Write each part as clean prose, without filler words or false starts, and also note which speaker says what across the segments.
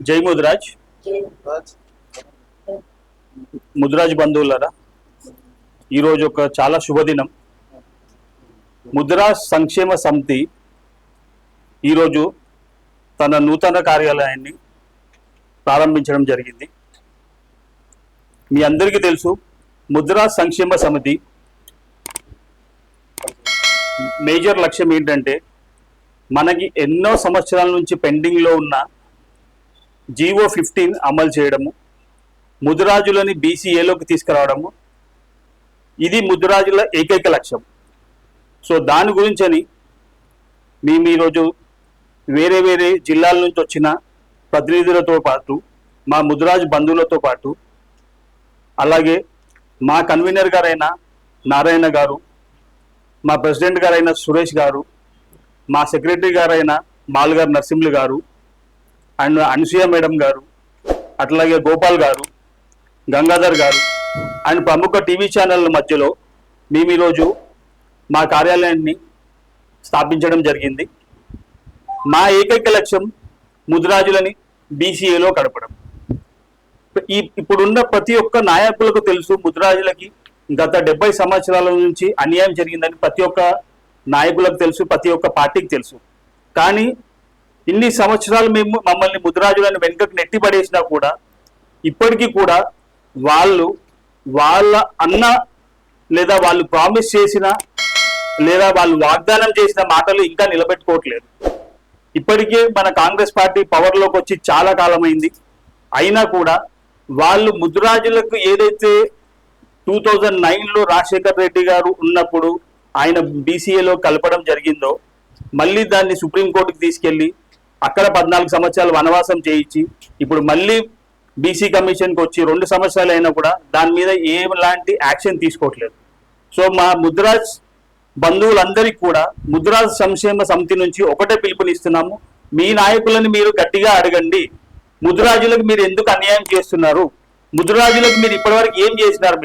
Speaker 1: జై ముదిరాజ్. ముదిరాజ్ బంధువులరా, ఈరోజు ఒక చాలా శుభదినం. ముదిరాజ్ సంక్షేమ సమితి ఈరోజు తన నూతన కార్యాలయాన్ని ప్రారంభించడం జరిగింది. మీ అందరికీ తెలుసు, ముదిరాజ్ సంక్షేమ సమితి మేజర్ లక్ష్యం ఏంటంటే, మనకి ఎన్నో సంవత్సరాల నుంచి పెండింగ్లో ఉన్న జీవో 15 అమలు చేయడము, ముదిరాజులని బీసీఏలోకి తీసుకురావడము, ఇది ముదిరాజుల ఏకైక లక్ష్యం. సో దాని గురించని మేము ఈరోజు వేరే వేరే జిల్లాల నుంచి వచ్చిన ప్రతినిధులతో పాటు, మా ముదిరాజు బంధువులతో పాటు, అలాగే మా కన్వీనర్ గారైన నారాయణ గారు, మా ప్రెసిడెంట్ గారైన సురేష్ గారు, మా సెక్రటరీ గారైన మాల్గారు నరసింహులు గారు, అండ్ అనసూయ మేడం గారు, అట్లాగే గోపాల్ గారు, గంగాధర్ గారు అండ్ ప్రముఖ టీవీ ఛానళ్ళ మధ్యలో మేము ఈరోజు మా కార్యాలయాన్ని స్థాపించడం జరిగింది. మా ఏకైక లక్ష్యం ముదిరాజులని బీసీఏలో కడపడం. ఇప్పుడున్న ప్రతి ఒక్క నాయకులకు తెలుసు, ముదిరాజులకి గత 70 సంవత్సరాల నుంచి అన్యాయం జరిగిందని ప్రతి ఒక్క నాయకులకు తెలుసు, ప్రతి ఒక్క పార్టీకి తెలుసు. కానీ ఇన్ని సంవత్సరాలు మేము మమ్మల్ని ముదిరాజులను వెనుకకు నెట్టిపడేసినా కూడా ఇప్పటికీ కూడా వాళ్ళ అన్న లేదా వాళ్ళు ప్రామిస్ చేసిన లేదా వాళ్ళు వాగ్దానం చేసిన మాటలు ఇంకా నిలబెట్టుకోవట్లేదు. ఇప్పటికే మన కాంగ్రెస్ పార్టీ పవర్లోకి వచ్చి చాలా కాలమైంది. అయినా కూడా వాళ్ళు ముదిరాజులకు ఏదైతే 2009లో రాజశేఖర్ రెడ్డి గారు ఉన్నప్పుడు ఆయన బీసీఏలో కలపడం జరిగిందో, మళ్ళీ దాన్ని సుప్రీంకోర్టుకి తీసుకెళ్ళి అక్కడ 14 సంవత్సరాలు వనవాసం చేయించి ఇప్పుడు మళ్ళీ బీసీ కమిషన్కి వచ్చి 2 సంవత్సరాలు అయినా కూడా దాని మీద ఏలాంటి యాక్షన్ తీసుకోవట్లేదు. సో మా ముదిరాజ్ బంధువులందరికీ కూడా ముదిరాజ్ సంక్షేమ సమితి నుంచి ఒకటే పిలుపునిస్తున్నాము. మీ నాయకులను మీరు గట్టిగా అడగండి, ముదిరాజులకు మీరు ఎందుకు అన్యాయం చేస్తున్నారు, ముదిరాజులకు మీరు ఇప్పటివరకు ఏం చేసినారు,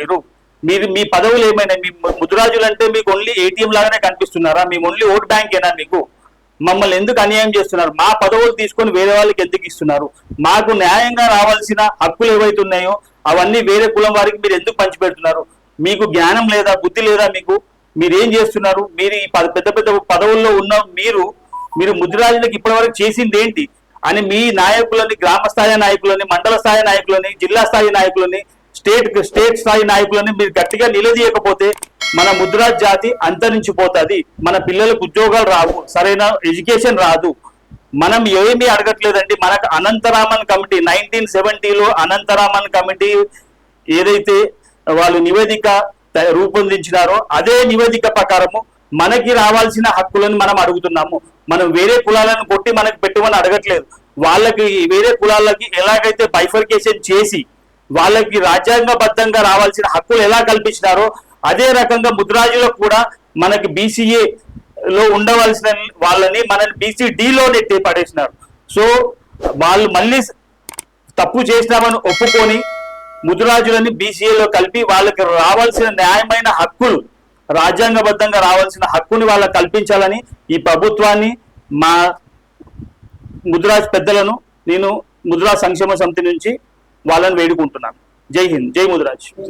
Speaker 1: మీరు మీ పదవులు ఏమైనా, మీ ముదిరాజులు అంటే మీకు ఓన్లీ ఏటీఎం లాగానే కనిపిస్తున్నారా, మేము ఓన్లీ ఓట్ బ్యాంక్ ఏనా, మీకు మమ్మల్ని ఎందుకు అన్యాయం చేస్తున్నారు, మా పదవులు తీసుకొని వేరే వాళ్ళకి ఎందుకు ఇస్తున్నారు, మాకు న్యాయంగా రావాల్సిన హక్కులు ఏవైతే ఉన్నాయో అవన్నీ వేరే కులం వారికి మీరు ఎందుకు పంచిపెడుతున్నారు, మీకు జ్ఞానం లేదా, బుద్ధి లేదా, మీరేం చేస్తున్నారు, మీరు ఈ పెద్ద పెద్ద పదవుల్లో ఉన్న మీరు ముదిరాజులకు ఇప్పటివరకు చేసింది ఏంటి అని మీ నాయకులని, గ్రామ స్థాయి నాయకులని, మండల స్థాయి నాయకులని, జిల్లా స్థాయి నాయకులని, స్టేట్ స్థాయి నాయకులని మీరు గట్టిగా నిలదీయకపోతే మన ముదిరాజ్ జాతి అంతరించిపోతుంది. మన పిల్లలకు ఉద్యోగాలు రావు, సరైన ఎడ్యుకేషన్ రాదు. మనం ఏమీ అడగట్లేదండి. మనకు అనంతరామన్ కమిటీ 1970లో అనంతరామన్ కమిటీ ఏదైతే వాళ్ళు నివేదిక రూపొందించినారో అదే నివేదిక ప్రకారము మనకి రావాల్సిన హక్కులను మనం అడుగుతున్నాము. మనం వేరే కులాలను కొట్టి మనకు పెట్టమని అడగట్లేదు. వాళ్ళకి వేరే కులాలకి ఎలాగైతే బైఫర్కేషన్ చేసి వాళ్ళకి రాజ్యాంగబద్ధంగా రావాల్సిన హక్కులు ఎలా కల్పించినారో అదే రకంగా ముదిరాజులకు కూడా మనకి బీసీఏలో ఉండవలసిన వాళ్ళని మనని బీసీడీలో నెట్టి పడేసినారు. సో వాళ్ళు మళ్ళీ తప్పు చేసినామని ఒప్పుకొని ముదిరాజులని బీసీఏలో కలిపి వాళ్ళకి రావాల్సిన న్యాయమైన హక్కులు, రాజ్యాంగబద్ధంగా రావాల్సిన హక్కుని వాళ్ళకి కల్పించాలని ఈ ప్రభుత్వాన్ని, మా ముదిరాజ్ పెద్దలను నేను ముదిరాజ్ సంక్షేమ సమితి నుంచి వాళ్ళని వేడుకుంటున్నాను. జై హింద్, జై ముదిరాజ్.